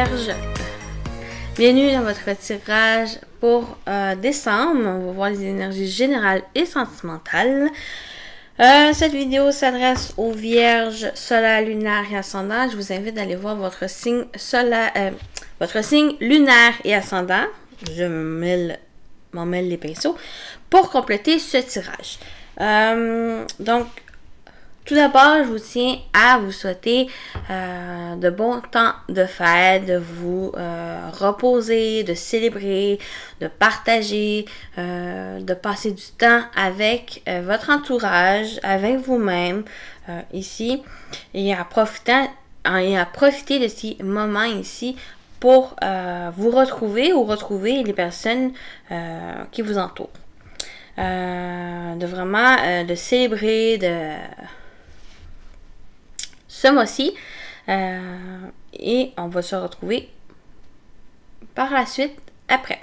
Vierge, bienvenue dans votre tirage pour décembre. On va voir les énergies générales et sentimentales. Cette vidéo s'adresse aux Vierges solaire, lunaire et ascendant. Je vous invite d'aller voir votre signe solaire, votre signe lunaire et ascendant. Je m'en mêle les pinceaux pour compléter ce tirage. Donc, tout d'abord, je vous tiens à vous souhaiter de bons temps de fête, de vous reposer, de célébrer, de partager, de passer du temps avec votre entourage, avec vous-même ici, et à profiter de ces moments ici pour vous retrouver ou retrouver les personnes qui vous entourent. De vraiment de célébrer ce mois-ci et on va se retrouver par la suite après.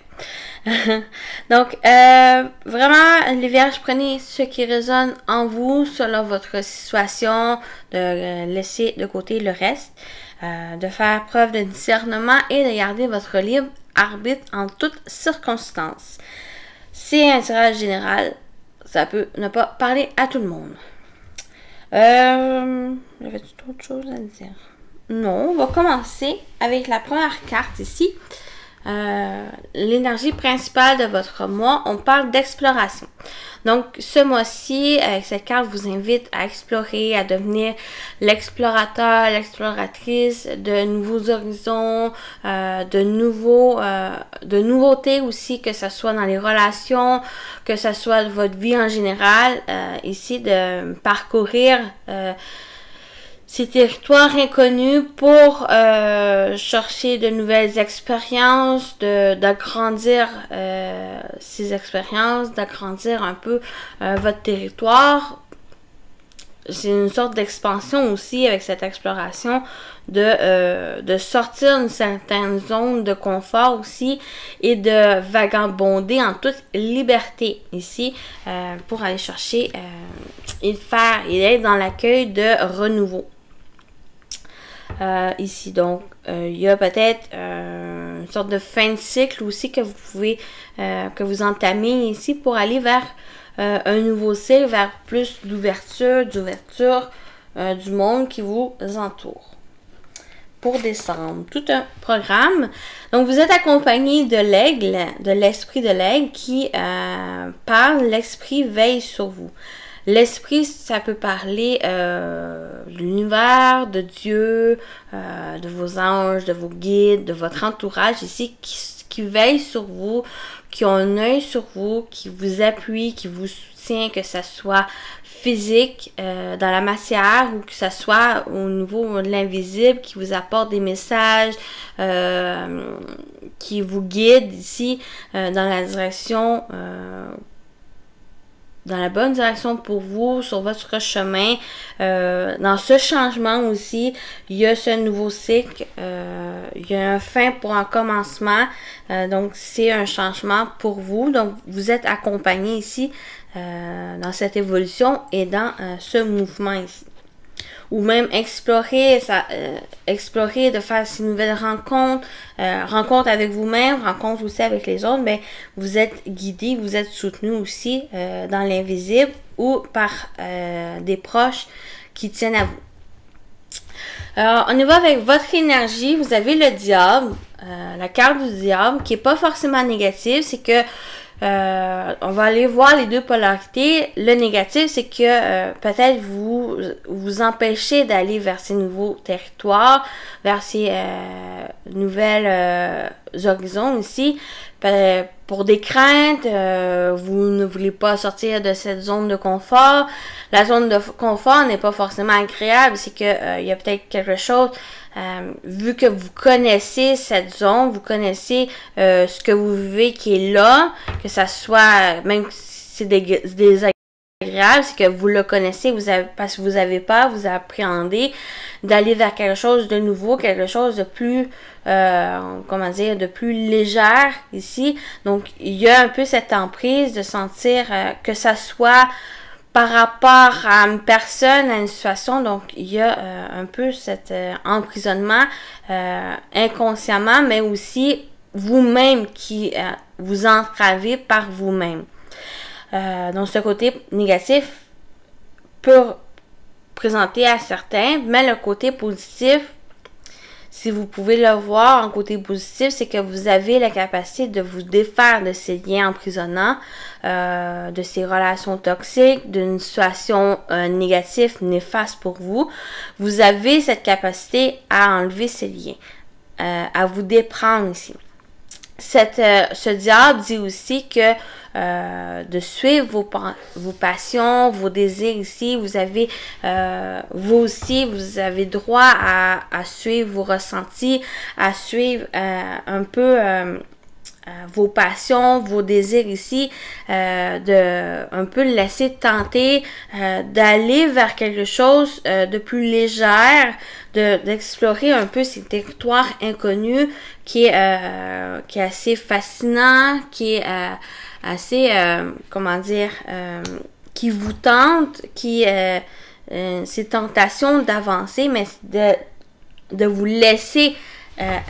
Donc vraiment les Vierges, prenez ce qui résonne en vous selon votre situation, de laisser de côté le reste, de faire preuve de discernement et de garder votre libre arbitre en toutes circonstances. C'est un tirage général, ça peut ne pas parler à tout le monde. J'avais-tu d'autres choses à dire? Non, on va commencer avec la première carte ici. L'énergie principale de votre mois, on parle d'exploration. Donc, ce mois-ci, avec cette carte, vous invite à explorer, à devenir l'explorateur, l'exploratrice de nouveaux horizons, de nouveautés aussi, que ce soit dans les relations, que ce soit votre vie en général. Ici, de parcourir ces territoires inconnus pour chercher de nouvelles expériences, d'agrandir ces expériences, d'agrandir un peu votre territoire. C'est une sorte d'expansion aussi avec cette exploration, de sortir d'une certaine zone de confort aussi et de vagabonder en toute liberté ici pour aller chercher et être dans l'accueil de renouveau. Ici, donc, il y a peut-être une sorte de fin de cycle aussi que vous pouvez, que vous entamez ici pour aller vers un nouveau cycle, vers plus d'ouverture, du monde qui vous entoure. Pour décembre, tout un programme. Donc, vous êtes accompagné de l'aigle, de l'esprit de l'aigle qui parle, l'esprit veille sur vous. L'esprit, ça peut parler de l'univers, de Dieu, de vos anges, de vos guides, de votre entourage ici qui veille sur vous, qui ont un œil sur vous, qui vous appuie, qui vous soutient, que ce soit physique, dans la matière, ou que ce soit au niveau de l'invisible, qui vous apporte des messages, qui vous guide ici dans la direction dans la bonne direction pour vous, sur votre chemin. Dans ce changement aussi, il y a ce nouveau cycle, il y a un fin pour un commencement, donc c'est un changement pour vous. Donc, vous êtes accompagné ici dans cette évolution et dans ce mouvement ici. Ou même explorer, de faire ces nouvelles rencontres, rencontres avec vous-même, rencontres aussi avec les autres, mais vous êtes guidé, vous êtes soutenu aussi dans l'invisible ou par des proches qui tiennent à vous. Alors, on y va avec votre énergie. Vous avez le diable, la carte du diable, qui n'est pas forcément négative, c'est que on va aller voir les deux polarités. Le négatif, c'est que peut-être vous empêchez d'aller vers ces nouveaux territoires, vers ces nouvelles horizons ici. Pour des craintes, vous ne voulez pas sortir de cette zone de confort. La zone de confort n'est pas forcément agréable, c'est que il y a peut-être quelque chose, vu que vous connaissez cette zone, vous connaissez ce que vous vivez qui est là, que ça soit, même si c'est désagréable, c'est que vous le connaissez, parce que vous avez peur, vous appréhendez d'aller vers quelque chose de nouveau, quelque chose de plus, comment dire, de plus légère ici. Donc, il y a un peu cette emprise de sentir que ça soit par rapport à une personne, à une situation. Donc, il y a un peu cet emprisonnement inconsciemment, mais aussi vous-même qui vous entravez par vous-même. Donc, ce côté négatif peut présenter à certains, mais le côté positif, si vous pouvez le voir en côté positif, c'est que vous avez la capacité de vous défaire de ces liens emprisonnants, de ces relations toxiques, d'une situation négative, néfaste pour vous. Vous avez cette capacité à enlever ces liens, à vous déprendre ici. Ce diable dit aussi que de suivre vos passions, vos désirs ici, vous avez vous aussi, vous avez droit à suivre vos ressentis, à suivre un peu vos passions, vos désirs ici, un peu laisser tenter d'aller vers quelque chose de plus légère, d'explorer un peu ces territoires inconnus qui est assez fascinant, qui est assez, comment dire, qui vous tente, ces tentations d'avancer, mais de vous laisser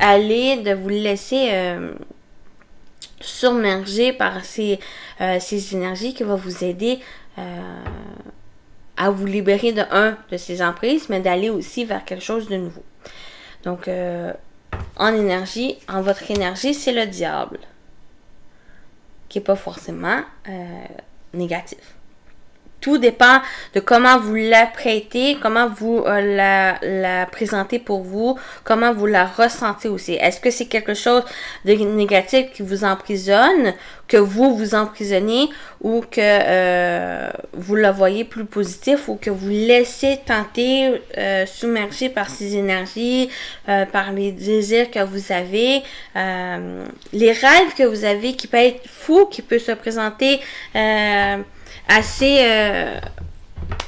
aller, de vous laisser submerger par ces énergies qui vont vous aider à vous libérer de ces emprises, mais d'aller aussi vers quelque chose de nouveau. Donc, en votre énergie, c'est le diable, qui n'est pas forcément négatif. Tout dépend de comment vous l'apprêtez, comment vous la présentez pour vous, comment vous la ressentez aussi. Est-ce que c'est quelque chose de négatif qui vous emprisonne, que vous emprisonnez, ou que vous le voyez plus positif, ou que vous laissez tenter, submerger par ces énergies, par les désirs que vous avez, les rêves que vous avez qui peuvent être fous, qui peuvent se présenter assez,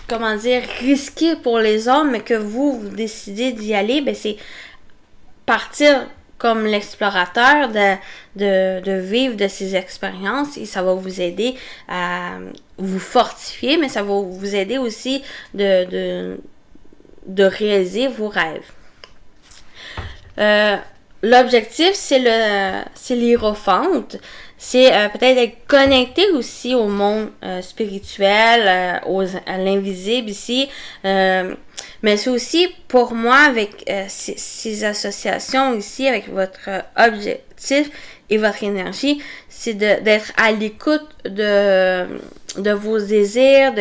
comment dire, risqué pour les hommes, mais que vous décidez d'y aller, ben c'est partir comme l'explorateur, de vivre de ces expériences, et ça va vous aider à vous fortifier, mais ça va vous aider aussi de réaliser vos rêves. L'objectif, c'est l'hiérophante. C'est peut-être être connecté aussi au monde spirituel, à l'invisible ici. Mais c'est aussi pour moi avec ces associations ici, avec votre objectif et votre énergie, c'est d'être à l'écoute de vos désirs,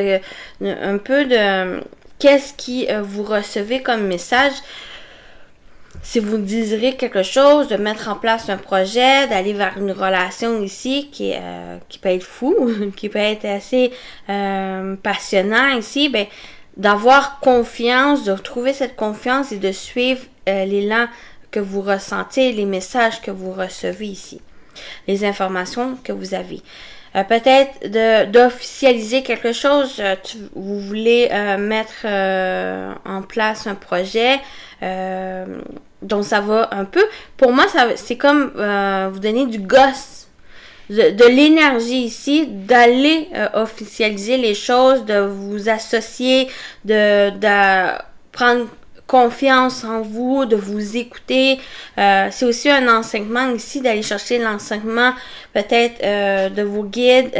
un peu de qu'est-ce qui vous recevez comme message. Si vous désirez quelque chose, de mettre en place un projet, d'aller vers une relation ici qui peut être fou, qui peut être assez passionnant ici, ben, d'avoir confiance, de retrouver cette confiance et de suivre l'élan que vous ressentez, les messages que vous recevez ici, les informations que vous avez. Peut-être d'officialiser quelque chose, vous voulez mettre en place un projet, donc ça va un peu, pour moi c'est comme vous donner du gosse, de l'énergie ici, d'aller officialiser les choses, de vous associer, de prendre confiance en vous, de vous écouter. C'est aussi un enseignement ici, d'aller chercher l'enseignement peut-être de vos guides,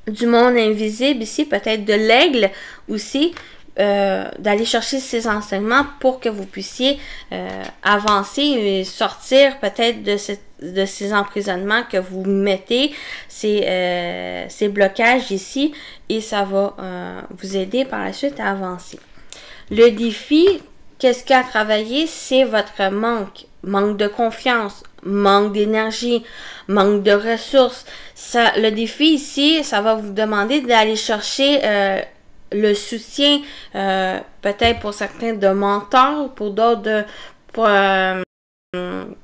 du monde invisible ici, peut-être de l'aigle aussi, d'aller chercher ces enseignements pour que vous puissiez avancer et sortir peut-être de ces emprisonnements que vous mettez, ces blocages ici, et ça va vous aider par la suite à avancer. Le défi, qu'est-ce qu'il y a à travailler? C'est votre manque de confiance, manque d'énergie, manque de ressources. Le défi ici, ça va vous demander d'aller chercher le soutien, peut-être pour certains de mentors, pour d'autres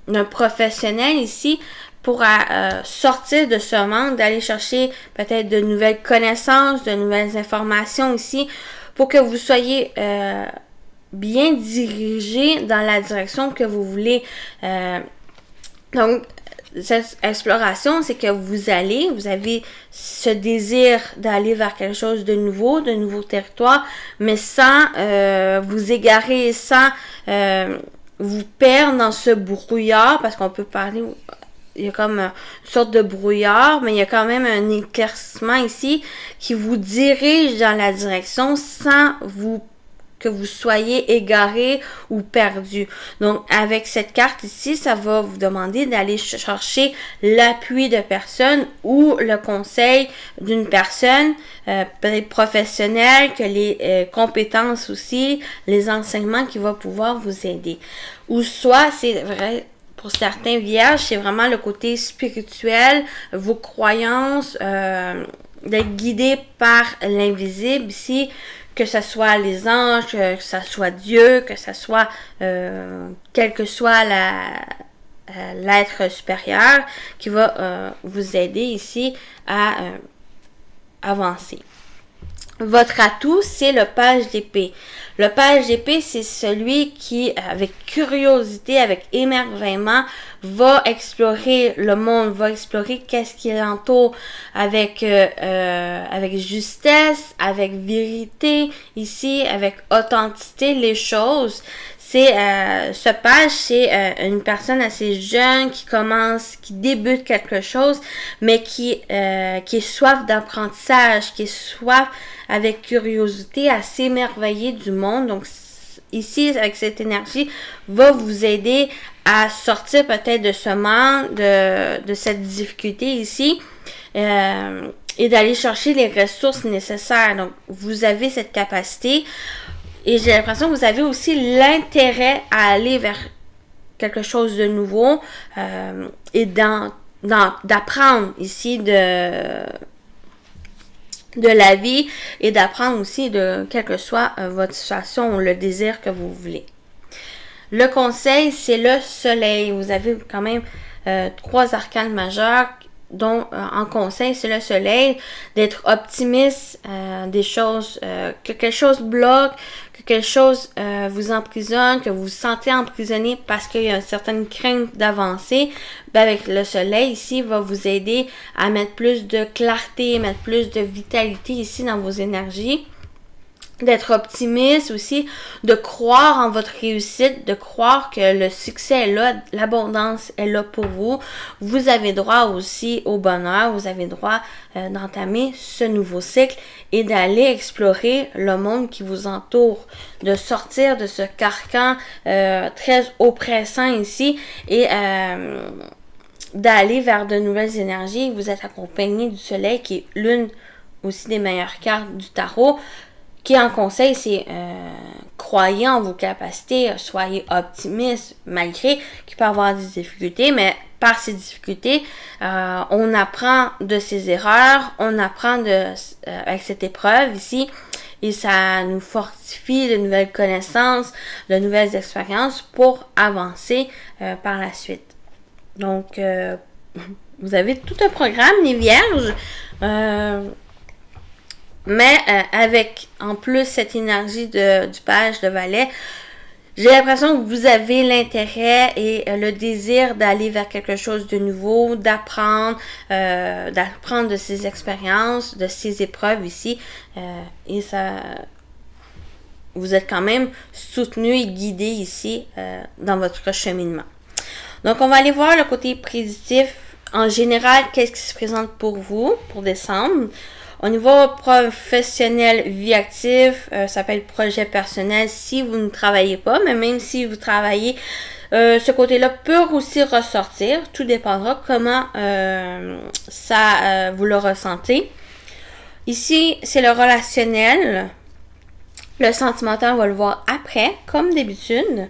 d'un professionnel ici, pour sortir de ce manque, d'aller chercher peut-être de nouvelles connaissances, de nouvelles informations ici, pour que vous soyez bien dirigé dans la direction que vous voulez. Donc, cette exploration, c'est que vous avez ce désir d'aller vers quelque chose de nouveau territoire, mais sans vous égarer, sans vous perdre dans ce brouillard, parce qu'on peut parler, il y a comme une sorte de brouillard, mais il y a quand même un éclaircissement ici qui vous dirige dans la direction sans que vous soyez égaré ou perdu. Donc, avec cette carte ici, ça va vous demander d'aller chercher l'appui de personne ou le conseil d'une personne, peut-être professionnelle, que les compétences aussi, les enseignements qui vont pouvoir vous aider. Ou soit, c'est vrai, pour certains vierges, c'est vraiment le côté spirituel, vos croyances, d'être guidé par l'invisible ici, que ce soit les anges, que ce soit Dieu, que ce soit quel que soit l'être supérieur qui va vous aider ici à avancer. Votre atout, c'est le page d'épée. Le page d'épée, c'est celui qui, avec curiosité, avec émerveillement, va explorer le monde, va explorer qu'est-ce qui l'entoure avec justesse, avec vérité, ici, avec authenticité, les choses. Ce page, c'est une personne assez jeune qui débute quelque chose, mais qui est soif d'apprentissage, qui est soif avec curiosité à s'émerveiller du monde. Donc, ici, avec cette énergie, va vous aider à sortir peut-être de ce manque, de cette difficulté ici, et d'aller chercher les ressources nécessaires. Donc, vous avez cette capacité. Et j'ai l'impression que vous avez aussi l'intérêt à aller vers quelque chose de nouveau et d'apprendre ici de la vie et d'apprendre aussi de quelle que soit votre situation ou le désir que vous voulez. Le conseil, c'est le soleil. Vous avez quand même 3 arcanes majeurs, dont en conseil, c'est le soleil, d'être optimiste des choses, que quelque chose bloque, que quelque chose vous emprisonne, que vous vous sentez emprisonné parce qu'il y a une certaine crainte d'avancer. Ben avec le soleil ici, va vous aider à mettre plus de clarté, mettre plus de vitalité ici dans vos énergies. D'être optimiste aussi, de croire en votre réussite, de croire que le succès est là, l'abondance est là pour vous. Vous avez droit aussi au bonheur, vous avez droit d'entamer ce nouveau cycle et d'aller explorer le monde qui vous entoure, de sortir de ce carcan très oppressant ici et d'aller vers de nouvelles énergies. Vous êtes accompagné du soleil qui est l'une aussi des meilleures cartes du tarot. Qui en conseil, c'est croyez en vos capacités, soyez optimiste malgré qu'il peut y avoir des difficultés, mais par ces difficultés, on apprend de ses erreurs, on apprend avec cette épreuve ici, et ça nous fortifie de nouvelles connaissances, de nouvelles expériences pour avancer par la suite. Donc, vous avez tout un programme, les vierges. Mais avec en plus cette énergie du page de valet, j'ai l'impression que vous avez l'intérêt et le désir d'aller vers quelque chose de nouveau, d'apprendre de ces expériences, de ces épreuves ici. Et ça, vous êtes quand même soutenu et guidé ici dans votre cheminement. Donc, on va aller voir le côté positif. En général, qu'est-ce qui se présente pour vous pour décembre? Au niveau professionnel, vie active, ça peut être projet personnel si vous ne travaillez pas, mais même si vous travaillez, ce côté-là peut aussi ressortir. Tout dépendra comment vous le ressentez. Ici, c'est le relationnel. Le sentimental, on va le voir après, comme d'habitude.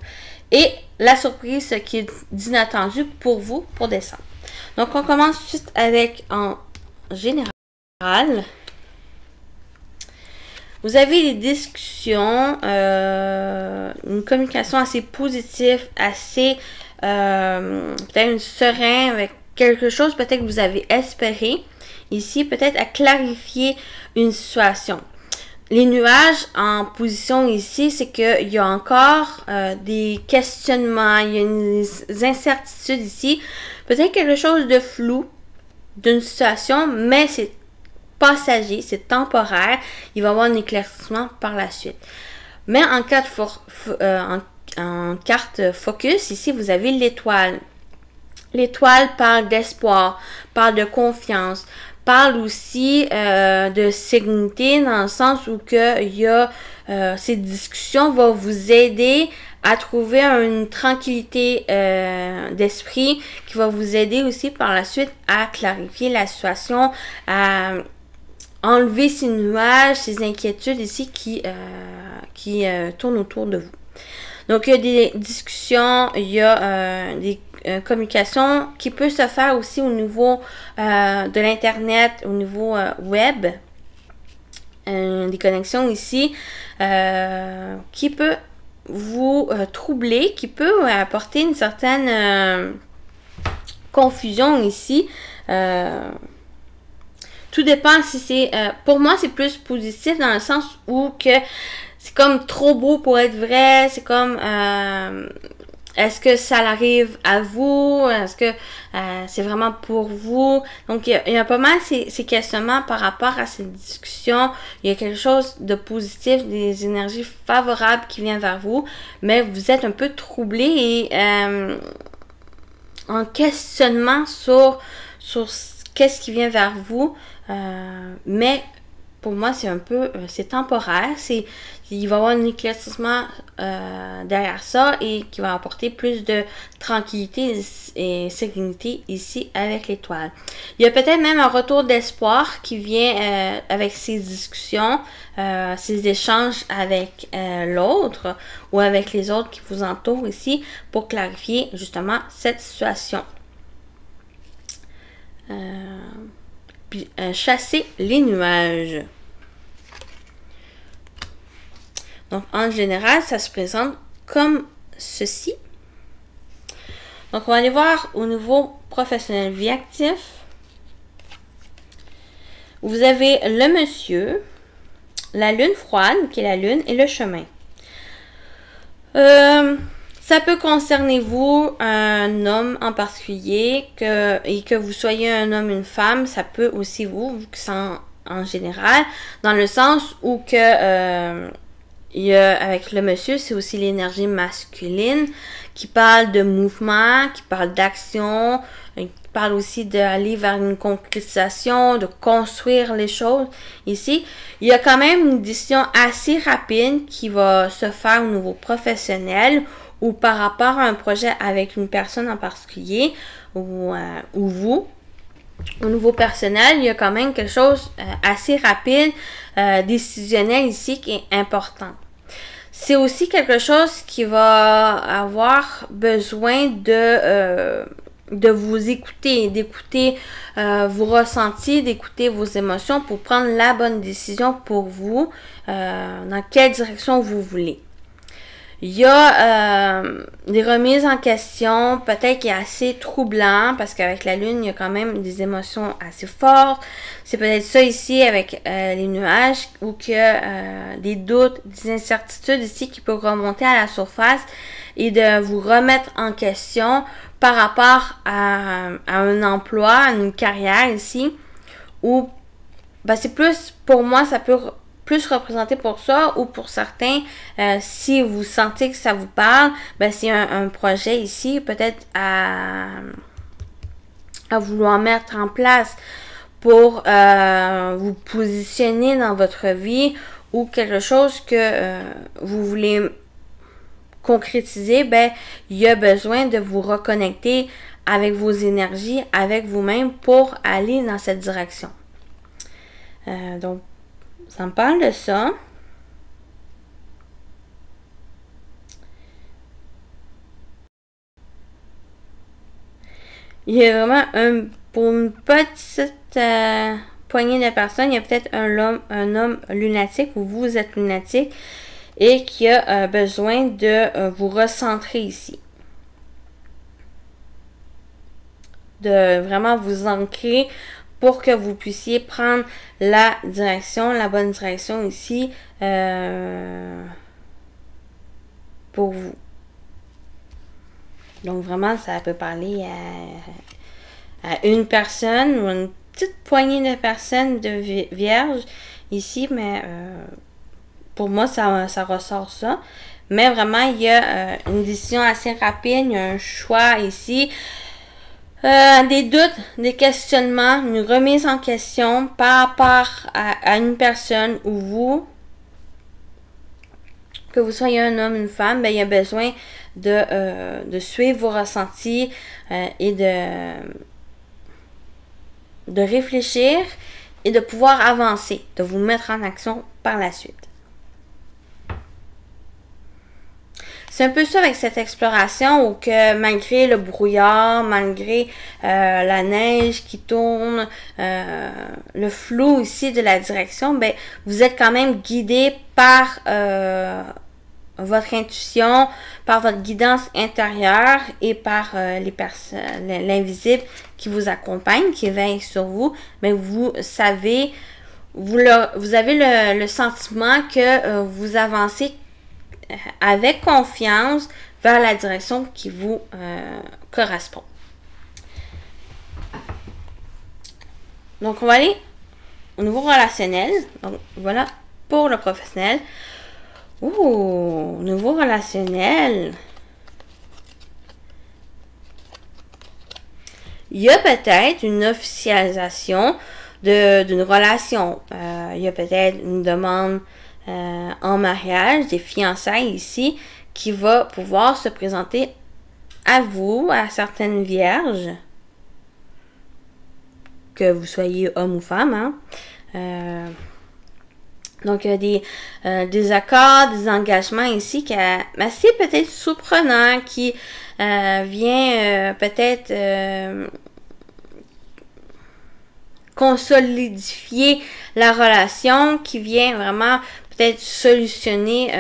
Et la surprise, ce qui est d'inattendu pour vous pour décembre. Donc, on commence tout de suite avec en général. Vous avez des discussions, une communication assez positive, assez peut-être serein avec quelque chose peut-être que vous avez espéré. Ici, peut-être à clarifier une situation. les nuages en position ici, c'est qu'il y a encore des questionnements, il y a des incertitudes ici. Peut-être quelque chose de flou d'une situation, mais c'est passager, c'est temporaire. Il va y avoir un éclaircissement par la suite. Mais en carte focus, ici, vous avez l'étoile. L'étoile parle d'espoir, parle de confiance, parle aussi de sérénité dans le sens où ces discussions vont vous aider à trouver une tranquillité d'esprit qui va vous aider aussi par la suite à clarifier la situation, à enlever ces nuages, ces inquiétudes ici qui tournent autour de vous. Donc, il y a des discussions, il y a des communications qui peuvent se faire aussi au niveau de l'Internet, au niveau web. Des connexions ici qui peut vous troubler, qui peut apporter une certaine confusion ici. Tout dépend si c'est... pour moi, c'est plus positif dans le sens où que c'est comme trop beau pour être vrai. C'est comme... est-ce que ça arrive à vous? Est-ce que c'est vraiment pour vous? Donc, il y a pas mal ces questionnements par rapport à ces discussions. Il y a quelque chose de positif, des énergies favorables qui viennent vers vous, mais vous êtes un peu troublé et en questionnement sur qu'est-ce qui vient vers vous. Mais pour moi, c'est un peu, c'est temporaire. Il va y avoir un éclaircissement derrière ça et qui va apporter plus de tranquillité et sérénité ici avec l'étoile. Il y a peut-être même un retour d'espoir qui vient avec ces discussions, ces échanges avec l'autre ou avec les autres qui vous entourent ici pour clarifier justement cette situation. Puis chasser les nuages. Donc, en général, ça se présente comme ceci. Donc, on va aller voir au niveau professionnel vie actif. Vous avez le monsieur, la lune froide, qui est la lune, et le chemin. Ça peut concerner vous, un homme en particulier, et que vous soyez un homme, une femme, ça peut aussi vous que c'est en général, dans le sens où que avec le monsieur, c'est aussi l'énergie masculine qui parle de mouvement, qui parle d'action, qui parle aussi d'aller vers une concrétisation, de construire les choses. Ici, il y a quand même une décision assez rapide qui va se faire au niveau professionnel ou par rapport à un projet avec une personne en particulier ou vous. Au niveau personnel, il y a quand même quelque chose assez rapide, décisionnel ici qui est important. C'est aussi quelque chose qui va avoir besoin de vous écouter, d'écouter vos ressentis, d'écouter vos émotions pour prendre la bonne décision pour vous, dans quelle direction vous voulez. Il y a des remises en question, peut-être qui est assez troublant, parce qu'avec la lune, il y a quand même des émotions assez fortes. C'est peut-être ça ici avec les nuages, ou que des doutes, des incertitudes ici qui peuvent remonter à la surface et de vous remettre en question par rapport à un emploi, à une carrière ici, où ben, c'est plus, pour moi, ça peut plus représenté pour ça, ou pour certains, si vous sentez que ça vous parle, ben c'est un projet ici, peut-être à vouloir mettre en place pour vous positionner dans votre vie, ou quelque chose que vous voulez concrétiser, ben il y a besoin de vous reconnecter avec vos énergies, avec vous-même pour aller dans cette direction. Donc, ça me parle de ça. Il y a vraiment pour une petite poignée de personnes, il y a peut-être un homme lunatique ou vous êtes lunatique et qui a besoin de vous recentrer ici. De vraiment vous ancrer pour que vous puissiez prendre la direction, la bonne direction ici pour vous. Donc vraiment, ça peut parler à une personne ou une petite poignée de personnes de vierges ici, mais pour moi, ça ressort ça. Mais vraiment, il y a une décision assez rapide, il y a un choix ici. Des doutes, des questionnements, une remise en question par rapport à une personne ou vous, que vous soyez un homme, une femme, ben, il y a besoin de suivre vos ressentis et de réfléchir et de pouvoir avancer, de vous mettre en action par la suite. C'est un peu ça avec cette exploration où que malgré le brouillard, malgré la neige qui tourne, le flou ici de la direction, ben, vous êtes quand même guidé par votre intuition, par votre guidance intérieure et par l'invisible qui vous accompagne, qui veille sur vous. Mais vous savez, vous avez le sentiment que vous avancez avec confiance vers la direction qui vous correspond. Donc, on va aller au niveau relationnel. Donc, voilà pour le professionnel. Ouh, niveau relationnel. Il y a peut-être une officialisation d'une relation. Il y a peut-être une demande en mariage, des fiançailles ici, qui va pouvoir se présenter à vous, à certaines vierges, que vous soyez homme ou femme, hein. Donc, il y a des accords, des engagements ici qui est assez peut-être surprenant, qui vient peut-être consolidifier la relation, qui vient vraiment peut-être solutionner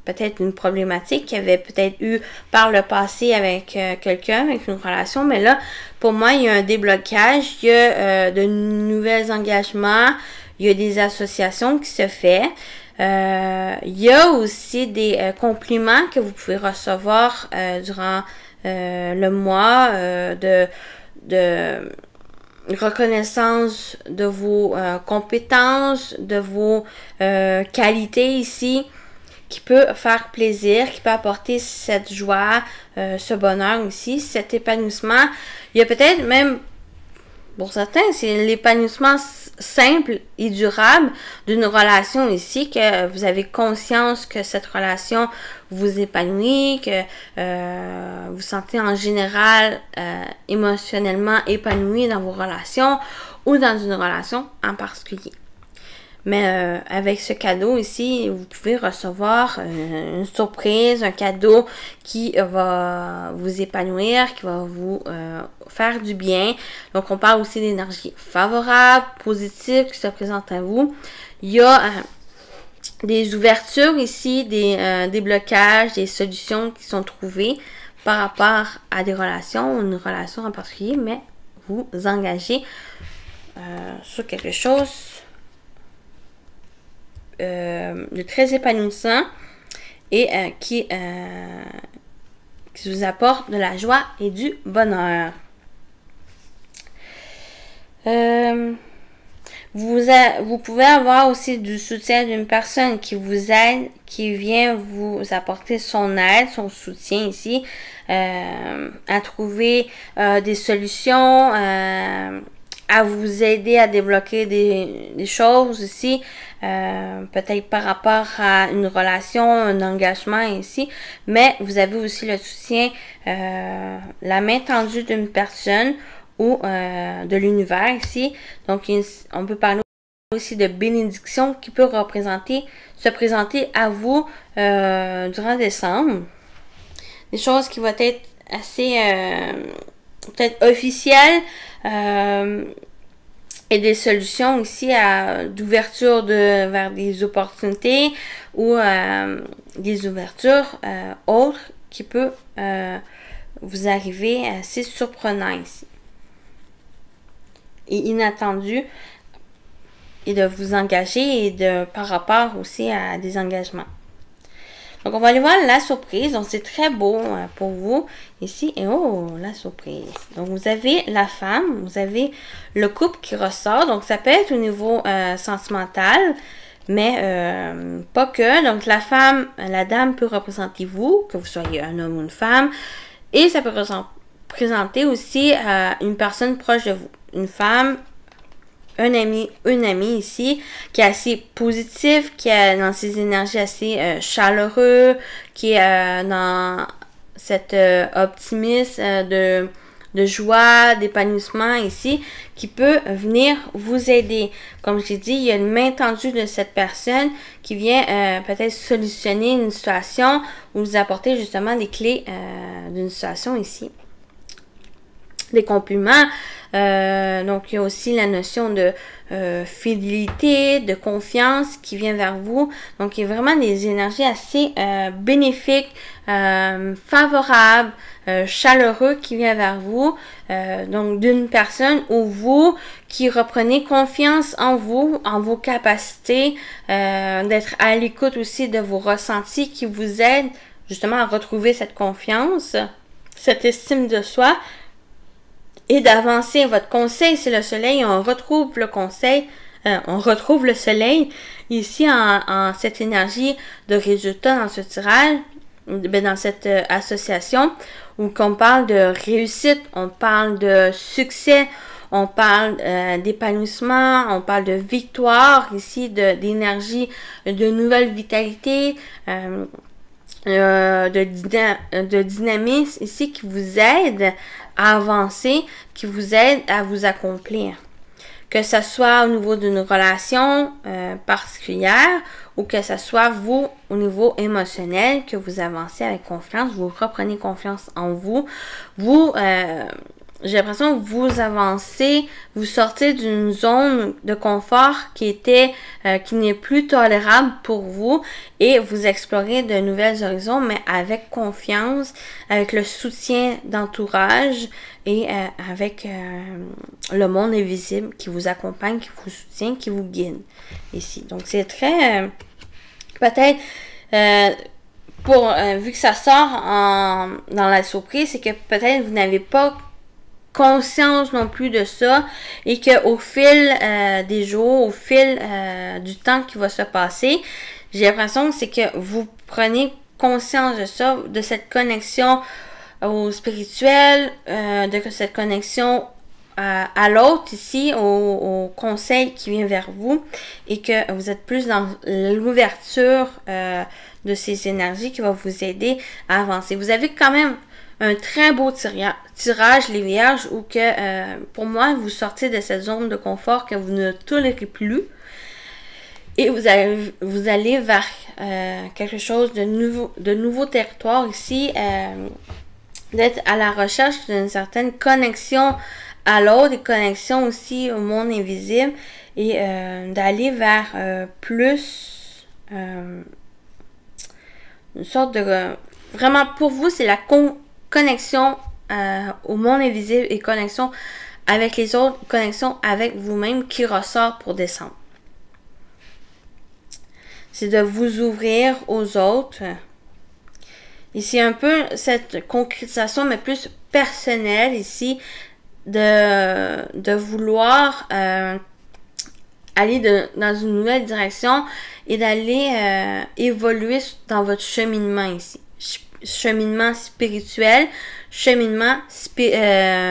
peut-être une problématique qu'il y avait peut-être eu par le passé avec quelqu'un, avec une relation. Mais là, pour moi, il y a un déblocage, il y a de nouveaux engagements, il y a des associations qui se font. Il y a aussi des compliments que vous pouvez recevoir durant le mois de reconnaissance de vos compétences, de vos qualités ici, qui peut faire plaisir, qui peut apporter cette joie, ce bonheur ici, cet épanouissement. Il y a peut-être même, pour certains, c'est l'épanouissement simple et durable d'une relation ici, que vous avez conscience que cette relation vous épanouit, que vous sentez en général émotionnellement épanoui dans vos relations ou dans une relation en particulier. Mais avec ce cadeau ici, vous pouvez recevoir une surprise, un cadeau qui va vous épanouir, qui va vous faire du bien. Donc, on parle aussi d'énergie favorable, positive qui se présente à vous. Il y a des ouvertures ici, des blocages, des solutions qui sont trouvées par rapport à des relations, une relation en particulier, mais vous engagez sur quelque chose de très épanouissant et qui vous apporte de la joie et du bonheur. Vous pouvez avoir aussi du soutien d'une personne qui vous aide, qui vient vous apporter son aide, son soutien ici, à trouver des solutions, à vous aider à débloquer des choses ici, peut-être par rapport à une relation, un engagement ici, mais vous avez aussi le soutien, la main tendue d'une personne ou de l'univers ici. Donc, on peut parler aussi de bénédiction qui peut se présenter à vous durant décembre. Des choses qui vont être assez peut-être officielles et des solutions ici d'ouverture vers des opportunités ou des ouvertures autres qui peut vous arriver assez surprenant ici. et inattendu et de vous engager et par rapport aussi à des engagements. Donc, on va aller voir la surprise. Donc, c'est très beau pour vous ici. Et oh, la surprise. Donc, vous avez la femme, vous avez le couple qui ressort. Donc, ça peut être au niveau sentimental, mais pas que. Donc, la femme, la dame peut représenter vous, que vous soyez un homme ou une femme. Et ça peut représenter aussi une personne proche de vous. Une femme, un ami, une amie ici, qui est assez positif, qui est dans ses énergies assez chaleureux, qui est dans cet optimisme de joie, d'épanouissement ici, qui peut venir vous aider. Comme j'ai dit, il y a une main tendue de cette personne qui vient peut-être solutionner une situation ou vous apporter justement des clés d'une situation ici. Des compliments. Donc, il y a aussi la notion de fidélité, de confiance qui vient vers vous. Donc, il y a vraiment des énergies assez bénéfiques, favorables, chaleureux qui vient vers vous. Donc, d'une personne ou vous qui reprenez confiance en vous, en vos capacités, d'être à l'écoute aussi de vos ressentis qui vous aident justement à retrouver cette confiance, cette estime de soi. Et d'avancer. Votre conseil, c'est le soleil. On retrouve le conseil. On retrouve le soleil ici en cette énergie de résultat dans ce tirage, dans cette association où on parle de réussite, on parle de succès, on parle d'épanouissement, on parle de victoire ici, d'énergie, de nouvelle vitalité, de dynamisme ici qui vous aide à avancer, qui vous aide à vous accomplir. Que ce soit au niveau d'une relation particulière ou que ce soit vous au niveau émotionnel, que vous avancez avec confiance, vous reprenez confiance en vous. J'ai l'impression que vous avancez, vous sortez d'une zone de confort qui n'est plus tolérable pour vous et vous explorez de nouvelles horizons, mais avec confiance, avec le soutien d'entourage et avec le monde invisible qui vous accompagne, qui vous soutient, qui vous guide ici. Donc, c'est très, peut-être, vu que ça sort dans la surprise, c'est que peut-être vous n'avez pas conscience non plus de ça et qu'au fil des jours, au fil du temps qui va se passer, j'ai l'impression que c'est que vous prenez conscience de ça, de cette connexion au spirituel, de cette connexion à l'autre ici, au conseil qui vient vers vous et que vous êtes plus dans l'ouverture de ces énergies qui va vous aider à avancer. Vous avez quand même un très beau tirage, les vierges, où que, pour moi, vous sortez de cette zone de confort que vous ne tolérez plus et vous allez vers quelque chose de nouveau territoire ici, d'être à la recherche d'une certaine connexion à l'autre, et connexion aussi au monde invisible et d'aller vers plus une sorte de... vraiment, pour vous, c'est la connexion au monde invisible et connexion avec les autres, connexion avec vous-même qui ressort pour descendre. C'est de vous ouvrir aux autres. Et c'est un peu cette concrétisation, mais plus personnelle ici, de vouloir aller dans une nouvelle direction et d'aller évoluer dans votre cheminement ici. Cheminement spirituel, cheminement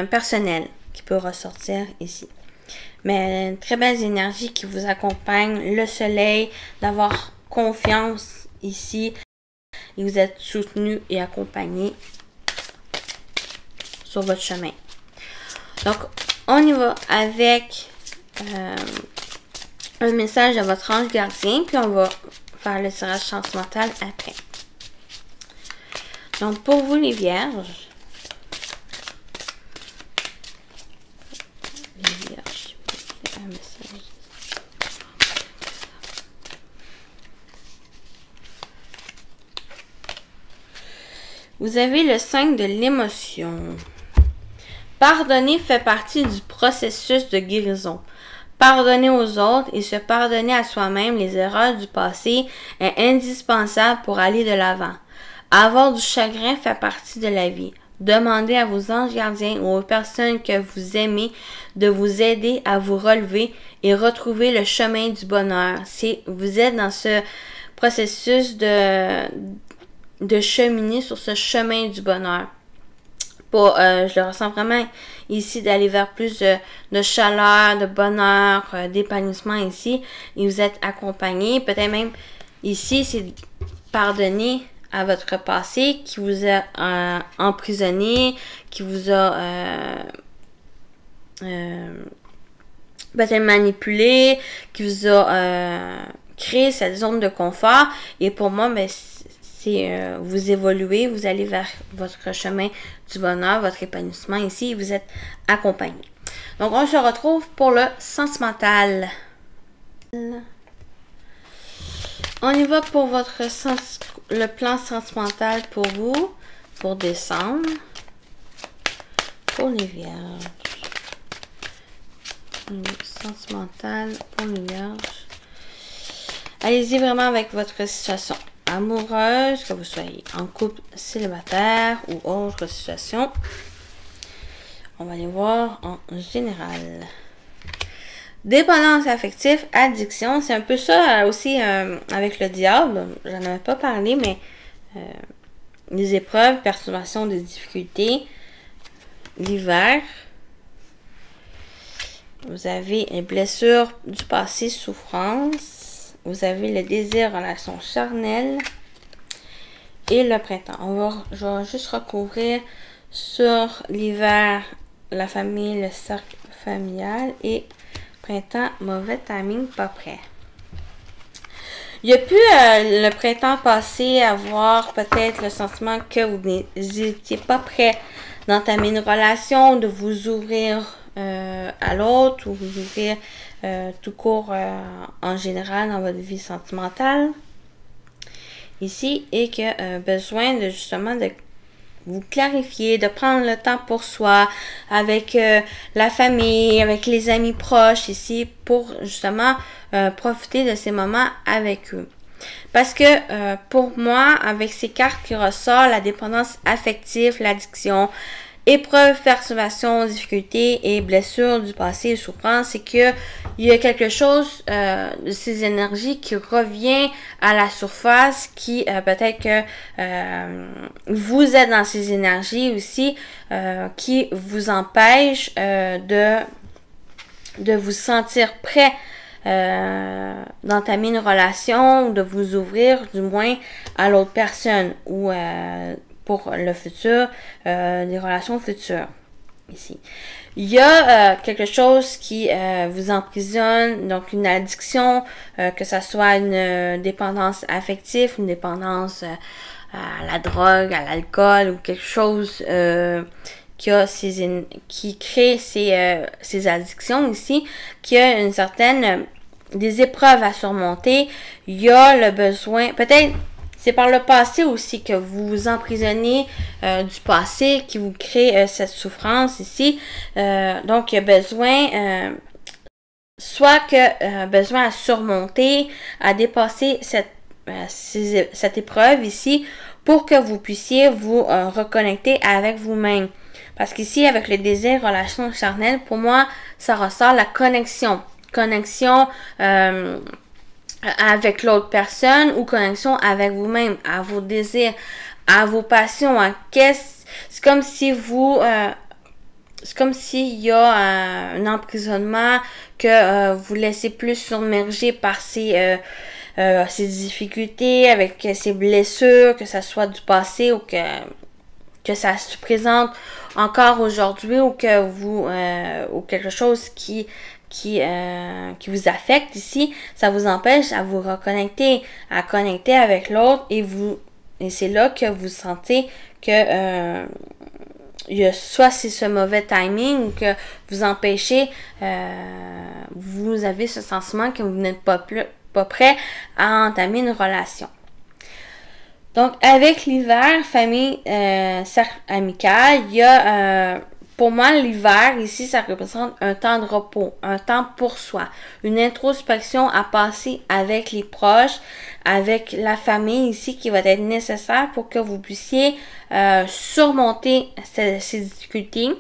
personnel qui peut ressortir ici. Mais une très belle énergie qui vous accompagne, le soleil, d'avoir confiance ici et vous êtes soutenu et accompagné sur votre chemin. Donc, on y va avec un message de votre ange gardien, puis on va faire le tirage sentimental après. Donc, pour vous les vierges, un message. Vous avez le 5 de l'émotion. Pardonner fait partie du processus de guérison. Pardonner aux autres et se pardonner à soi-même les erreurs du passé est indispensable pour aller de l'avant. Avoir du chagrin fait partie de la vie. Demandez à vos anges gardiens ou aux personnes que vous aimez de vous aider à vous relever et retrouver le chemin du bonheur. Si vous êtes dans ce processus de cheminer sur ce chemin du bonheur. Je le ressens vraiment ici d'aller vers plus de chaleur, de bonheur, d'épanouissement ici. Et vous êtes accompagné. Peut-être même ici, c'est pardonner à votre passé qui vous a emprisonné, qui vous a peut-être manipulé, qui vous a créé cette zone de confort. Et pour moi, ben, vous évoluez, vous allez vers votre chemin du bonheur, votre épanouissement ici, et vous êtes accompagné. Donc, on se retrouve pour le sentimental. On y va pour le plan sentimental pour vous, pour décembre, pour les vierges. Sentimental pour les vierges. Allez-y vraiment avec votre situation amoureuse, que vous soyez en couple, célibataire ou autre situation. On va aller voir en général. Dépendance affective, addiction, c'est un peu ça aussi avec le diable. J'en avais pas parlé, mais les épreuves, perturbations, des difficultés, l'hiver. Vous avez les blessures du passé, souffrance. Vous avez le désir, relation charnelle et le printemps. Je vais juste recouvrir sur l'hiver, la famille, le cercle familial et printemps, mauvais timing, pas prêt. Il y a pu le printemps passé avoir peut-être le sentiment que vous n'étiez pas prêt d'entamer une relation, de vous ouvrir à l'autre ou vous ouvrir tout court en général dans votre vie sentimentale ici et que besoin de justement de vous clarifier, de prendre le temps pour soi avec la famille, avec les amis proches ici pour justement profiter de ces moments avec eux. Parce que pour moi, avec ces cartes qui ressortent, la dépendance affective, l'addiction, épreuves, perturbations, difficultés et blessures du passé et souffrances, c'est que il y a quelque chose de ces énergies qui revient à la surface, qui peut-être que vous êtes dans ces énergies aussi, qui vous empêche de vous sentir prêt d'entamer une relation ou de vous ouvrir du moins à l'autre personne ou pour le futur, des relations futures ici. Il y a quelque chose qui vous emprisonne, donc une addiction, que ça soit une dépendance affective, une dépendance à la drogue, à l'alcool ou quelque chose qui crée ces addictions ici, qui a une certaine des épreuves à surmonter. Il y a le besoin, peut-être c'est par le passé aussi que vous vous emprisonnez du passé qui vous crée cette souffrance ici. Donc, il y a besoin, soit que besoin à surmonter, à dépasser cette épreuve ici pour que vous puissiez vous reconnecter avec vous-même. Parce qu'ici, avec le désir, relation charnelle, pour moi, ça ressort la connexion. Connexion avec l'autre personne ou connexion avec vous-même, à vos désirs, à vos passions. C'est comme si c'est comme s'il y a un emprisonnement que vous laissez plus submerger par ces difficultés, avec ces blessures, que ça soit du passé ou que ça se présente encore aujourd'hui ou que vous ou quelque chose qui vous affecte ici, ça vous empêche à vous reconnecter, à connecter avec l'autre et c'est là que vous sentez que soit c'est ce mauvais timing ou que vous empêchez, vous avez ce sentiment que vous n'êtes pas prêt à entamer une relation. Donc, avec l'hiver, famille, cercle amical, il y a pour moi, l'hiver, ici, ça représente un temps de repos, un temps pour soi, une introspection à passer avec les proches, avec la famille ici qui va être nécessaire pour que vous puissiez surmonter ces difficultés,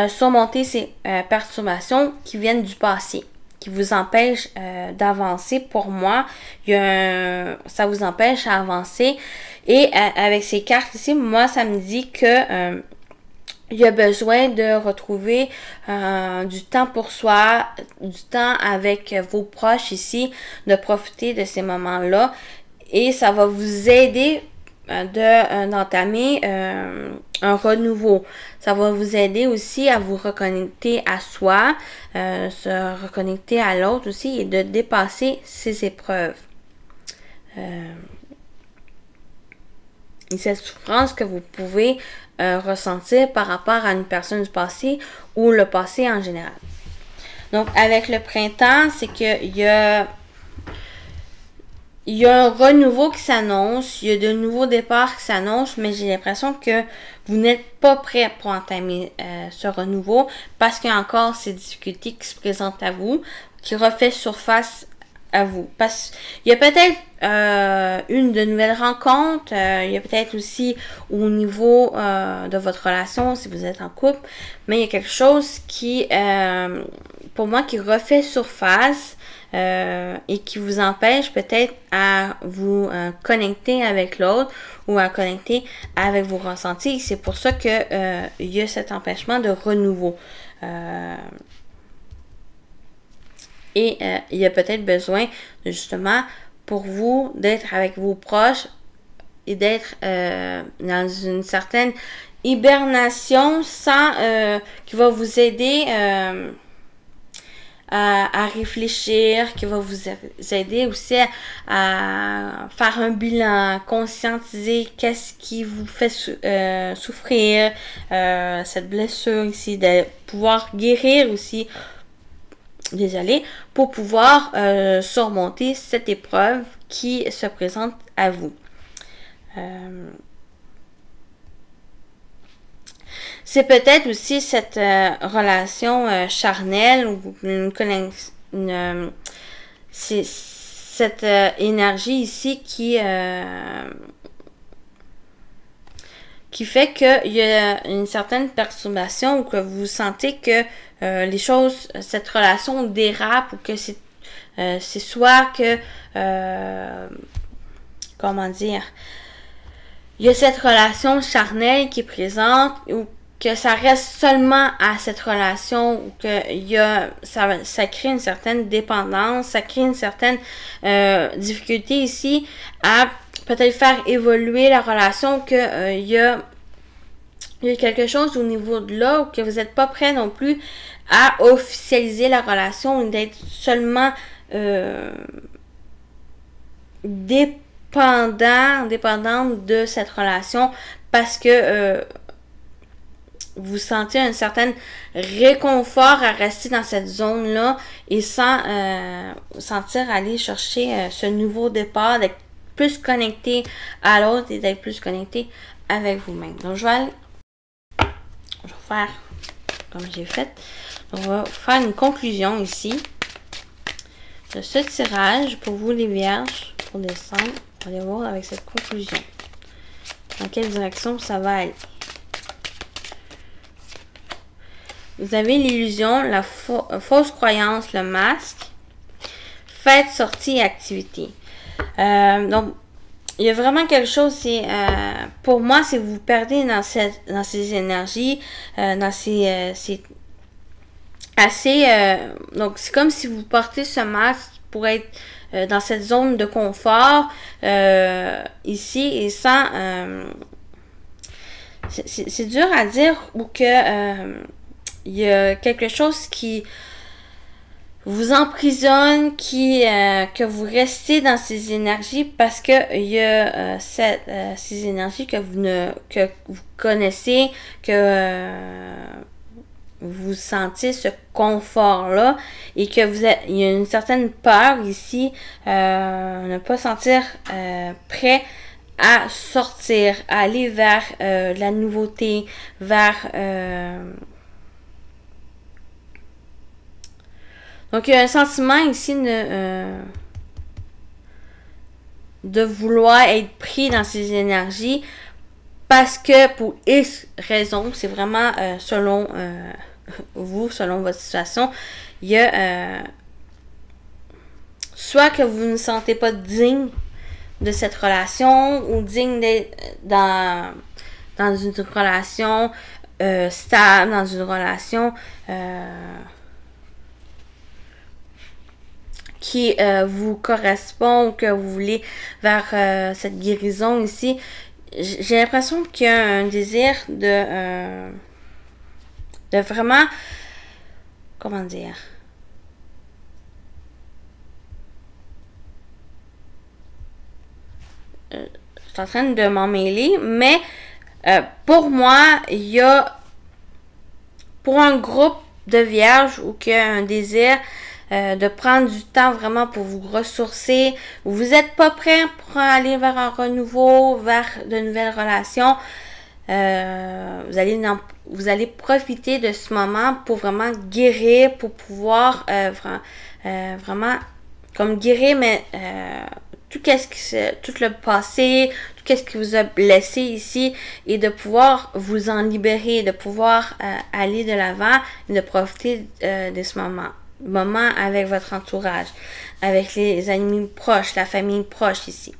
surmonter ces perturbations qui viennent du passé, qui vous empêchent d'avancer. Pour moi, ça vous empêche à avancer. Et avec ces cartes ici, moi, ça me dit que il y a besoin de retrouver du temps pour soi, du temps avec vos proches ici, de profiter de ces moments-là. Et ça va vous aider d'entamer un renouveau. Ça va vous aider aussi à vous reconnecter à soi, se reconnecter à l'autre aussi et de dépasser ces épreuves. Et cette souffrance que vous pouvez ressentir par rapport à une personne du passé ou le passé en général. Donc, avec le printemps, c'est qu'il y a un renouveau qui s'annonce, il y a de nouveaux départs qui s'annoncent, mais j'ai l'impression que vous n'êtes pas prêt pour entamer ce renouveau parce qu'il y a encore ces difficultés qui se présentent à vous, qui refait surface à vous. Parce qu'il y a peut-être une de nouvelles rencontres, il y a peut-être aussi au niveau de votre relation, si vous êtes en couple, mais il y a quelque chose qui, pour moi, qui refait surface et qui vous empêche peut-être à vous connecter avec l'autre ou à connecter avec vos ressentis. C'est pour ça que il y a cet empêchement de renouveau. Et il y a peut-être besoin, justement, pour vous, d'être avec vos proches et d'être dans une certaine hibernation sans qui va vous aider à réfléchir, qui va vous aider aussi à faire un bilan, conscientiser qu'est-ce qui vous fait souffrir, cette blessure ici, de pouvoir guérir aussi. Désolée, pour pouvoir surmonter cette épreuve qui se présente à vous. C'est peut-être aussi cette relation charnelle ou cette énergie ici qui fait qu'il y a une certaine perturbation ou que vous sentez que les choses, cette relation dérape ou que c'est soit que, comment dire, il y a cette relation charnelle qui est présente ou que ça reste seulement à cette relation ou que ça crée une certaine dépendance, ça crée une certaine difficulté ici à peut-être faire évoluer la relation, que il y a quelque chose au niveau de là où que vous n'êtes pas prêt non plus à officialiser la relation ou d'être seulement dépendante de cette relation parce que vous sentez un certain réconfort à rester dans cette zone-là et sans sentir aller chercher ce nouveau départ, d'être plus connecté à l'autre et d'être plus connecté avec vous-même. Donc, je vais faire comme j'ai fait. On va faire une conclusion ici de ce tirage pour vous les vierges pour décembre. On va aller voir avec cette conclusion dans quelle direction ça va aller. Vous avez l'illusion, la fausse croyance, le masque, fête, sortie et activité. Donc, il y a vraiment quelque chose, c'est pour moi, c'est vous perdez dans ces énergies, dans donc c'est comme si vous portez ce masque pour être dans cette zone de confort ici et sans c'est dur à dire ou que il y a quelque chose qui vous emprisonne, que vous restez dans ces énergies parce que il y a ces énergies que vous connaissez, que vous sentez ce confort-là et que il y a une certaine peur ici, ne pas sentir prêt à sortir, à aller vers la nouveauté, vers Donc, il y a un sentiment ici de vouloir être pris dans ces énergies parce que pour X raisons, c'est vraiment selon vous, selon votre situation, il y a soit que vous ne vous sentez pas digne de cette relation ou digne d'être dans une relation stable, dans une relation qui vous correspond ou que vous voulez vers cette guérison ici. J'ai l'impression qu'il y a un désir de vraiment, comment dire, je suis en train de m'en mêler, mais pour moi, il y a, pour un groupe de vierges ou qu'il y a un désir de prendre du temps vraiment pour vous ressourcer, vous n'êtes pas prêt pour aller vers un renouveau, vers de nouvelles relations, vous allez profiter de ce moment pour vraiment guérir, pour pouvoir vraiment comme guérir, mais tout le passé, tout ce qui vous a blessé ici, et de pouvoir vous en libérer, de pouvoir aller de l'avant et de profiter de ce moment avec votre entourage, avec les amis proches, la famille proche ici.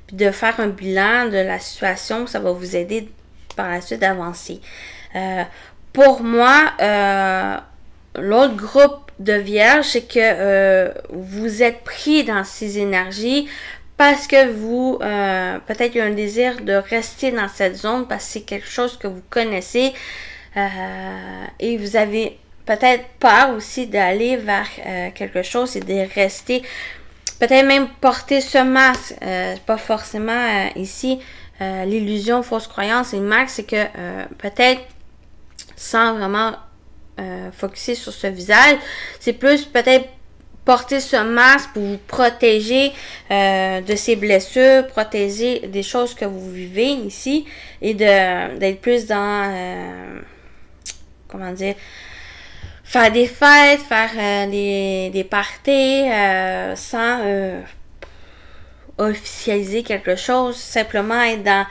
Puis de faire un bilan de la situation, ça va vous aider par la suite d'avancer. Pour moi, l'autre groupe de vierges, c'est que vous êtes pris dans ces énergies parce que vous, peut-être il y a un désir de rester dans cette zone parce que c'est quelque chose que vous connaissez et vous avez peut-être peur aussi d'aller vers quelque chose et de rester, peut-être même porter ce masque, pas forcément ici l'illusion, fausse croyance et le masque, c'est que peut-être sans vraiment focuser sur ce visage, c'est plus peut-être porter ce masque pour vous protéger de ces blessures, protéger des choses que vous vivez ici et d'être plus dans comment dire, faire des fêtes, faire des parties sans officialiser quelque chose, simplement être dans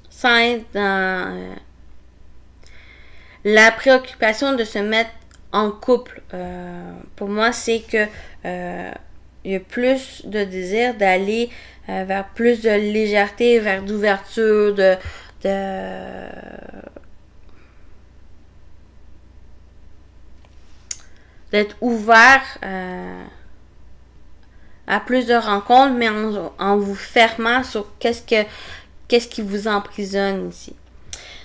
sans être dans la préoccupation de se mettre en couple. Pour moi, c'est que il y a plus de désir d'aller vers plus de légèreté, vers d'ouverture, d'être ouvert à plus de rencontres, mais en vous fermant sur qu'est-ce qui vous emprisonne ici.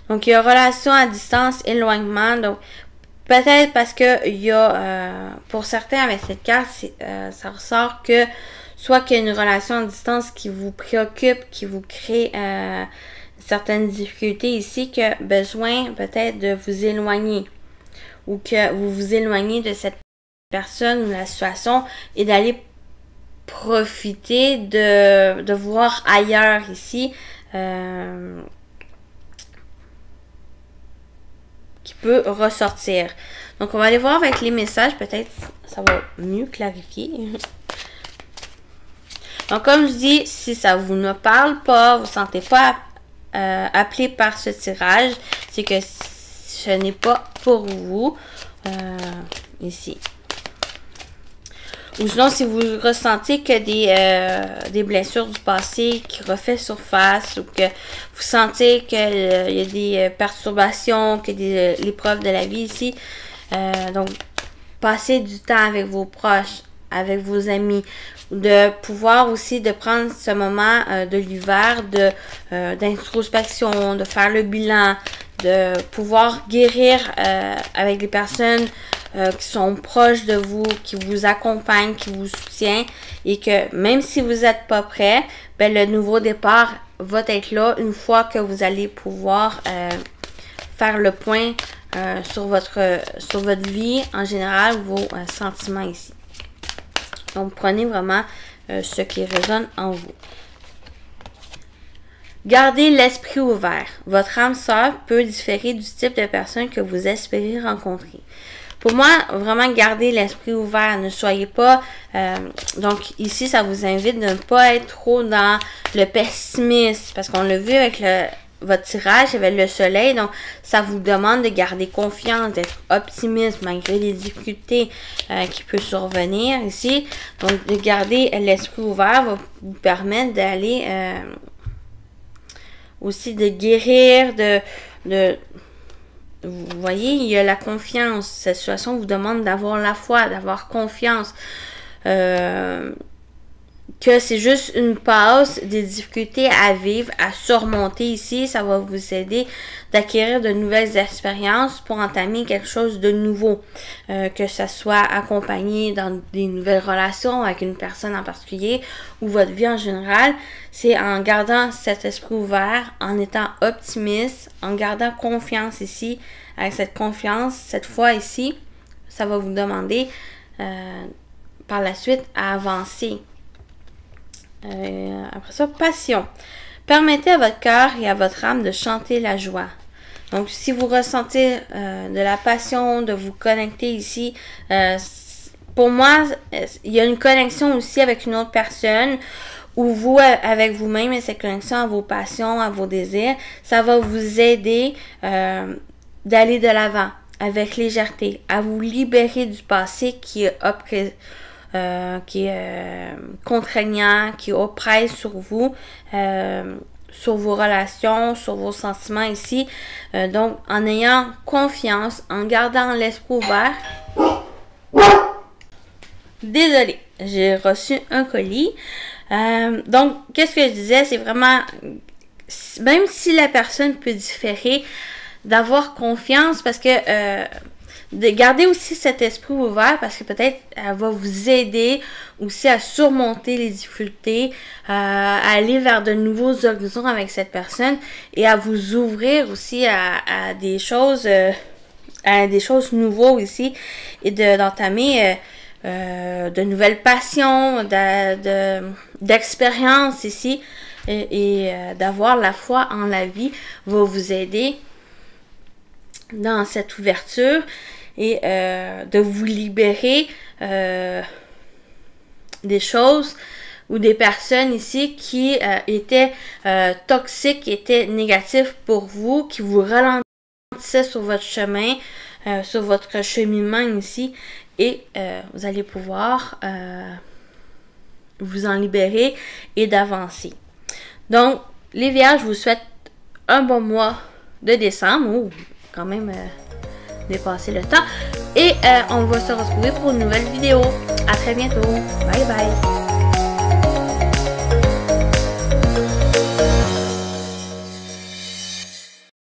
Donc, il y a relation à distance, éloignement. Donc, peut-être parce que il y a, pour certains avec cette carte, ça ressort que soit qu'il y a une relation à distance qui vous préoccupe, qui vous crée certaines difficultés ici, que besoin peut-être de vous éloigner ou que vous vous éloignez de cette personne ou la situation et d'aller profiter de voir ailleurs ici qui peut ressortir. Donc, on va aller voir avec les messages. Peut-être ça va mieux clarifier. Donc, comme je dis, si ça vous ne parle pas, vous ne sentez pas appelé par ce tirage, c'est que ce n'est pas pour vous ici. Ou sinon, si vous ressentez que des blessures du passé qui refait surface ou que vous sentez qu'il y a des perturbations, que l'épreuve de la vie ici, donc passez du temps avec vos proches, avec vos amis, de pouvoir aussi de prendre ce moment de l'hiver, d'introspection, de faire le bilan, de pouvoir guérir avec les personnes qui sont proches de vous, qui vous accompagnent, qui vous soutiennent et que même si vous n'êtes pas prêt, ben, le nouveau départ va être là une fois que vous allez pouvoir faire le point sur votre vie en général, vos sentiments ici. Donc, prenez vraiment ce qui résonne en vous. Gardez l'esprit ouvert. Votre âme sœur peut différer du type de personne que vous espérez rencontrer. Pour moi, vraiment garder l'esprit ouvert. Ne soyez pas... donc ici, ça vous invite de ne pas être trop dans le pessimisme. Parce qu'on l'a vu avec votre tirage, il y avait le soleil. Donc, ça vous demande de garder confiance, d'être optimiste malgré les difficultés qui peuvent survenir ici. Donc, de garder l'esprit ouvert va vous permettre d'aller... aussi de guérir, vous voyez, il y a la confiance. Cette situation vous demande d'avoir la foi, d'avoir confiance. Que c'est juste une passe, des difficultés à vivre, à surmonter ici. Ça va vous aider d'acquérir de nouvelles expériences pour entamer quelque chose de nouveau. Que ça soit accompagné dans des nouvelles relations avec une personne en particulier ou votre vie en général. C'est en gardant cet esprit ouvert, en étant optimiste, en gardant confiance ici. Avec cette confiance, cette foi ici, ça va vous demander par la suite à avancer. Après ça, passion. Permettez à votre cœur et à votre âme de chanter la joie. Donc, si vous ressentez de la passion, de vous connecter ici, pour moi, il y a une connexion aussi avec une autre personne ou vous avec vous-même et cette connexion à vos passions, à vos désirs, ça va vous aider d'aller de l'avant avec légèreté, à vous libérer du passé qui est contraignant, qui oppresse sur vous, sur vos relations, sur vos sentiments ici. Donc, en ayant confiance, en gardant l'esprit ouvert. Désolée, j'ai reçu un colis. Donc, qu'est-ce que je disais? C'est vraiment, même si la personne peut différer, d'avoir confiance parce que de garder aussi cet esprit ouvert parce que peut-être elle va vous aider aussi à surmonter les difficultés, à aller vers de nouveaux horizons avec cette personne et à vous ouvrir aussi à des choses nouveaux ici et d'entamer de nouvelles passions, d'expériences ici et d'avoir la foi en la vie va vous aider dans cette ouverture et de vous libérer des choses ou des personnes ici qui étaient toxiques, qui étaient négatives pour vous, qui vous ralentissaient sur votre chemin, sur votre cheminement ici et vous allez pouvoir vous en libérer et d'avancer. Donc, les Vierges, je vous souhaite un bon mois de décembre. Oh, quand même dépasser le temps. Et on va se retrouver pour une nouvelle vidéo. À très bientôt. Bye bye.